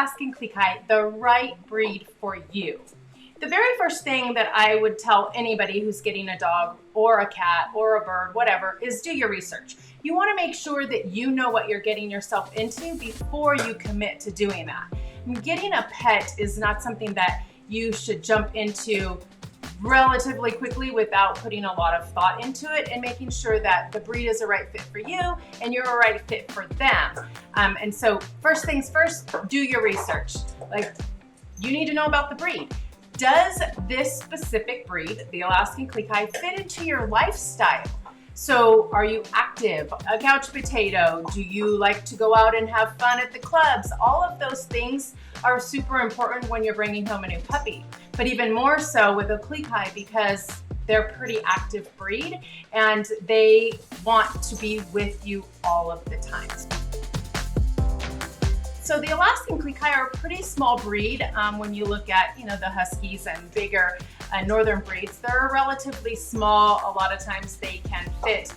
Alaskan Klee Kai the right breed for you? The very first thing that I would tell anybody who's getting a dog or a cat or a bird, whatever, is do your research. You want to make sure that you know what you're getting yourself into before you commit to doing that. Getting a pet is not something that you should jump into relatively quickly without putting a lot of thought into it and making sure that the breed is a right fit for you and you're a right fit for them. And so first things first, do your research. Like, you need to know about the breed. Does this specific breed, the Alaskan Klee Kai, fit into your lifestyle? So are you active, a couch potato? Do you like to go out and have fun at the clubs? All of those things are super important when you're bringing home a new puppy, but even more so with a Klee Kai because they're a pretty active breed and they want to be with you all of the time. So the Alaskan Klee Kai are a pretty small breed when you look at, the Huskies and bigger northern breeds. They're relatively small. A lot of times they can fit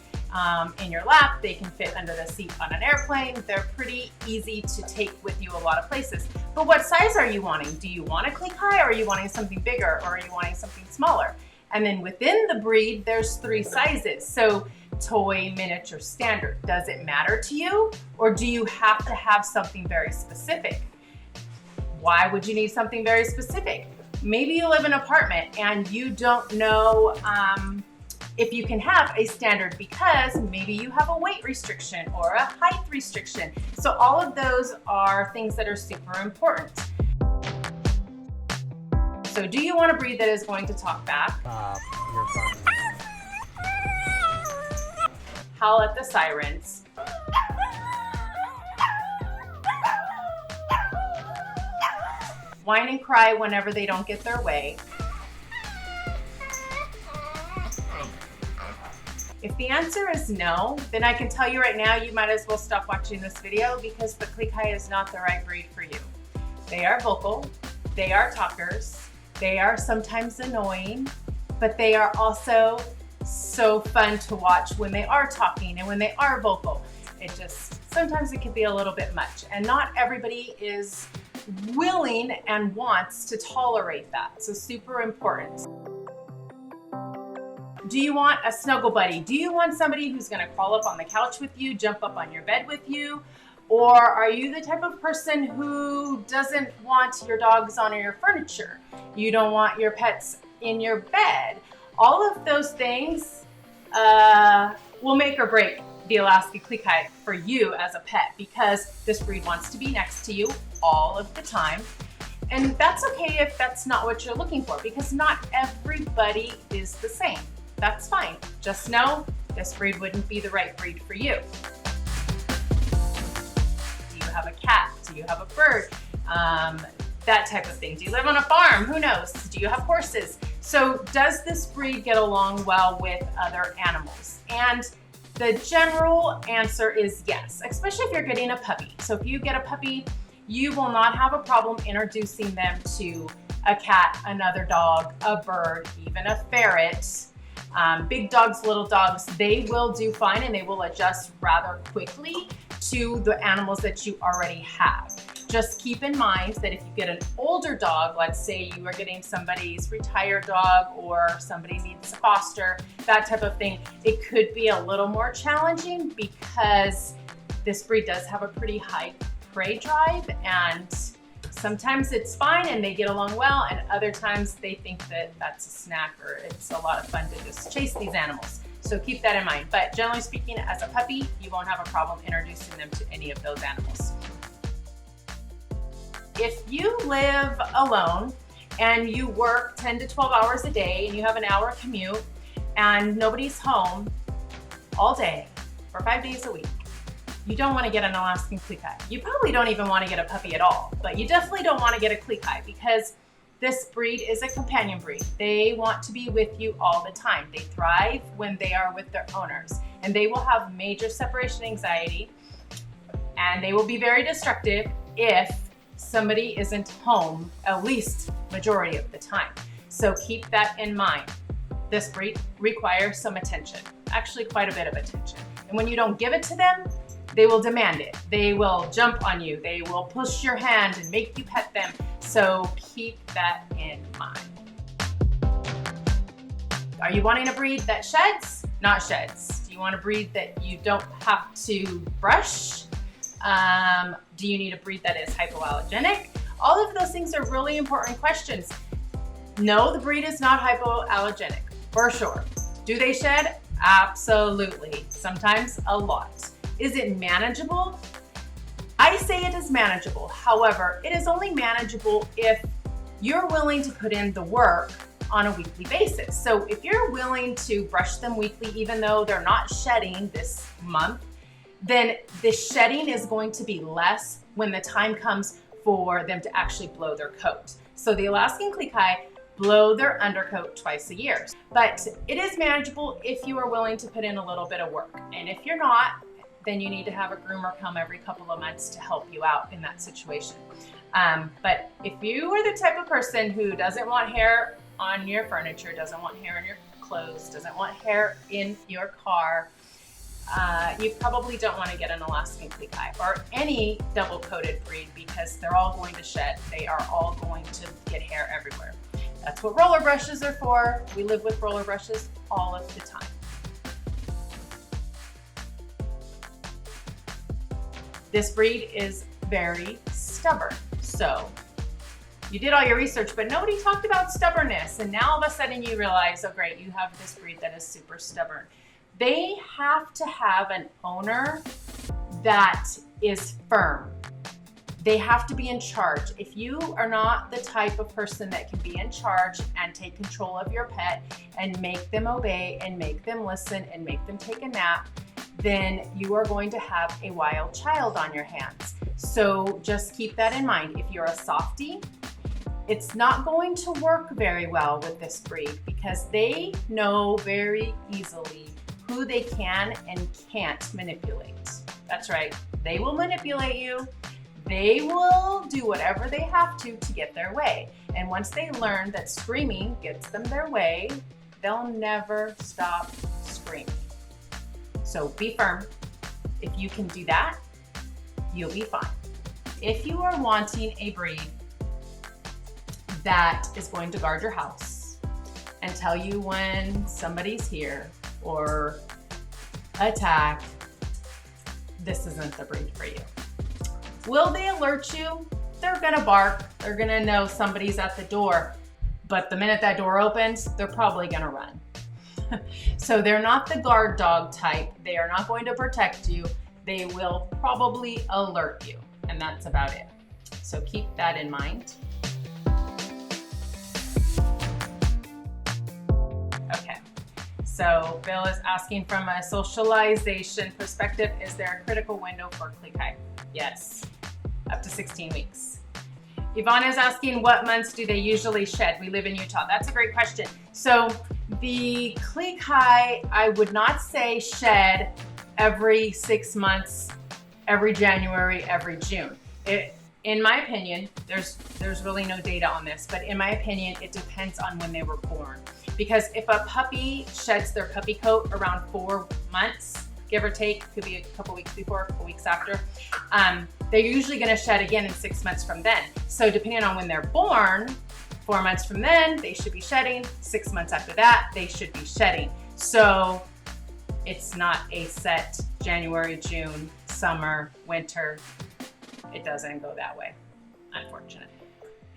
in your lap. They can fit under the seat on an airplane. They're pretty easy to take with you a lot of places. But what size are you wanting? Do you want a Klee Kai, or are you wanting something bigger, or are you wanting something smaller? And then within the breed, there's 3 sizes. So toy, miniature, standard. Does it matter to you, or do you have to have something very specific? Why would you need something very specific? Maybe you live in an apartment and you don't know if you can have a standard because maybe you have a weight restriction or a height restriction. So all of those are things that are super important. So do you want a breed that is going to talk back? You're fine. Howl at the sirens. Whine and cry whenever they don't get their way. If the answer is no, then I can tell you right now, you might as well stop watching this video because the Klee Kai is not the right breed for you. They are vocal, they are talkers, they are sometimes annoying, but they are also so fun to watch when they are talking and when they are vocal. Sometimes it can be a little bit much, and not everybody is willing and wants to tolerate that. So super important. Do you want a snuggle buddy? Do you want somebody who's gonna crawl up on the couch with you, jump up on your bed with you? Or are you the type of person who doesn't want your dogs on your furniture? You don't want your pets in your bed? All of those things will make or break the Alaskan Klee Kai for you as a pet, because this breed wants to be next to you all of the time. And that's okay if that's not what you're looking for, because not everybody is the same. That's fine. Just know this breed wouldn't be the right breed for you. Do you have a cat? Do you have a bird? That type of thing. Do you live on a farm? Who knows? Do you have horses? So does this breed get along well with other animals? And the general answer is yes, especially if you're getting a puppy. So if you get a puppy, you will not have a problem introducing them to a cat, another dog, a bird, even a ferret. Big dogs, little dogs, they will do fine and they will adjust rather quickly to the animals that you already have. Just keep in mind that if you get an older dog, let's say you are getting somebody's retired dog or somebody needs a foster, that type of thing, it could be a little more challenging because this breed does have a pretty high prey drive, and sometimes it's fine and they get along well, and other times they think that that's a snack or it's a lot of fun to just chase these animals. So keep that in mind. But generally speaking, as a puppy, you won't have a problem introducing them to any of those animals. If you live alone and you work 10 to 12 hours a day and you have an hour commute and nobody's home all day for 5 days a week, you don't want to get an Alaskan Klee Kai. You probably don't even want to get a puppy at all, but you definitely don't want to get a Klee Kai because this breed is a companion breed. They want to be with you all the time. They thrive when they are with their owners, and they will have major separation anxiety, and they will be very destructive if somebody isn't home at least majority of the time. So keep that in mind. This breed requires some attention, actually quite a bit of attention. And when you don't give it to them, they will demand it. They will jump on you. They will push your hand and make you pet them. So keep that in mind. Are you wanting a breed that sheds? Not sheds. Do you want a breed that you don't have to brush? Do you need a breed that is hypoallergenic? All of those things are really important questions. No, the breed is not hypoallergenic, for sure. Do they shed? Absolutely. Sometimes a lot. Is it manageable? I say it is manageable. However, it is only manageable if you're willing to put in the work on a weekly basis. So if you're willing to brush them weekly, even though they're not shedding this month, then the shedding is going to be less when the time comes for them to actually blow their coat. So the Alaskan Klee Kai blow their undercoat twice a year. But it is manageable if you are willing to put in a little bit of work. And if you're not, then you need to have a groomer come every couple of months to help you out in that situation. But if you are the type of person who doesn't want hair on your furniture, doesn't want hair on your clothes, doesn't want hair in your car, you probably don't want to get an Alaskan Klee Kai or any double coated breed because they're all going to shed. They are all going to get hair everywhere. That's what roller brushes are for. We live with roller brushes all of the time. This breed is very stubborn. So you did all your research, but nobody talked about stubbornness. And now all of a sudden you realize, oh great, you have this breed that is super stubborn. They have to have an owner that is firm. They have to be in charge. If you are not the type of person that can be in charge and take control of your pet and make them obey and make them listen and make them take a nap, then you are going to have a wild child on your hands. So just keep that in mind. If you're a softie, it's not going to work very well with this breed because they know very easily who they can and can't manipulate. That's right, they will manipulate you. They will do whatever they have to get their way. And once they learn that screaming gets them their way, they'll never stop screaming. So be firm. If you can do that, you'll be fine. If you are wanting a breed that is going to guard your house and tell you when somebody's here or attack, this isn't the breed for you. Will they alert you? They're gonna bark. They're gonna know somebody's at the door. But the minute that door opens, they're probably gonna run. So they're not the guard dog type. They are not going to protect you. They will probably alert you. And that's about it. So keep that in mind. Okay. So Bill is asking from a socialization perspective, is there a critical window for Klee Kai? Yes, up to 16 weeks. Yvonne is asking, what months do they usually shed? We live in Utah. That's a great question. So the Klee Kai, I would not say shed every 6 months, every January, every June. In my opinion, there's really no data on this, but in my opinion, it depends on when they were born. Because if a puppy sheds their puppy coat around 4 months, give or take, could be a couple weeks before, a couple weeks after, they're usually gonna shed again in 6 months from then. So depending on when they're born, 4 months from then, they should be shedding. 6 months after that, they should be shedding. So it's not a set January, June, summer, winter. It doesn't go that way, unfortunately.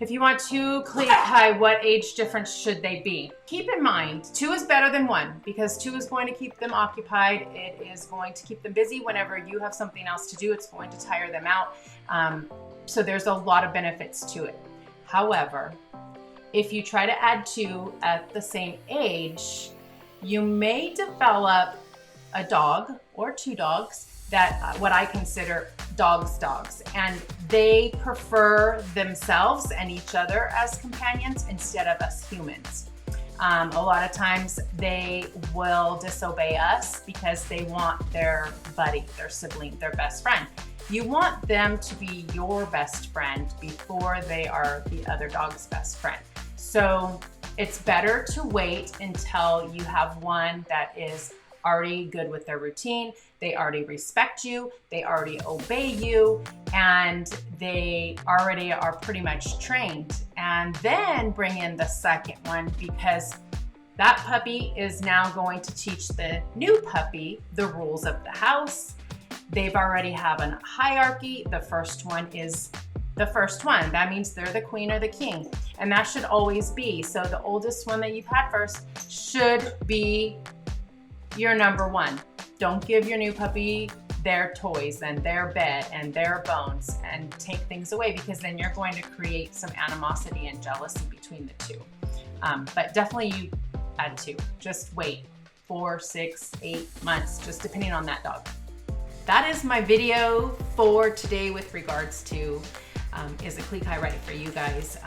If you want 2 Klee Kai, what age difference should they be? Keep in mind, 2 is better than 1 because 2 is going to keep them occupied. It is going to keep them busy whenever you have something else to do. It's going to tire them out. So there's a lot of benefits to it. However, if you try to add 2 at the same age, you may develop a dog or 2 dogs that what I consider dogs, and they prefer themselves and each other as companions instead of us humans. A lot of times they will disobey us because they want their buddy, their sibling, their best friend. You want them to be your best friend before they are the other dog's best friend. So it's better to wait until you have one that is already good with their routine. They already respect you. They already obey you, and they already are pretty much trained. And then bring in the second one, because that puppy is now going to teach the new puppy the rules of the house. They've already have a hierarchy. The first one is the first one. That means they're the queen or the king. And that should always be. So the oldest one that you've had first should be your number one. Don't give your new puppy their toys and their bed and their bones and take things away, because then you're going to create some animosity and jealousy between the two. But definitely you add 2. Just wait 4, 6, 8 months, just depending on that dog. That is my video for today with regards to is a Klee Kai ready for you guys?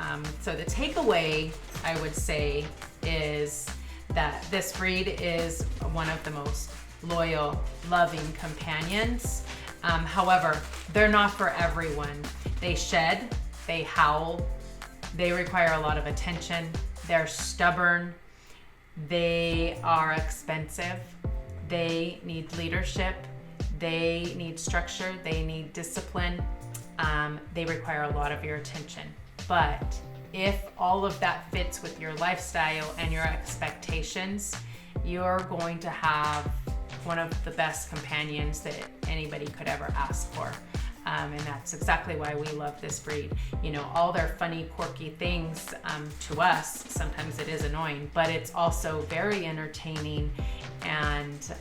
So the takeaway, I would say, is that this breed is one of the most loyal, loving companions. However, they're not for everyone. They shed, they howl, they require a lot of attention, they're stubborn, they are expensive, they need leadership, they need structure, they need discipline. They require a lot of your attention. But if all of that fits with your lifestyle and your expectations, you're going to have one of the best companions that anybody could ever ask for. And that's exactly why we love this breed. You know, all their funny, quirky things, to us, sometimes it is annoying, but it's also very entertaining, and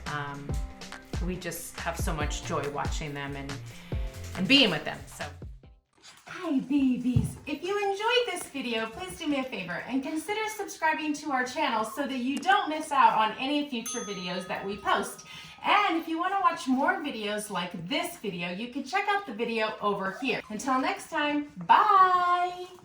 we just have so much joy watching them and being with them. So, hi babies! If you enjoyed this video, please do me a favor and consider subscribing to our channel so that you don't miss out on any future videos that we post. And if you want to watch more videos like this video, you can check out the video over here. Until next time, bye!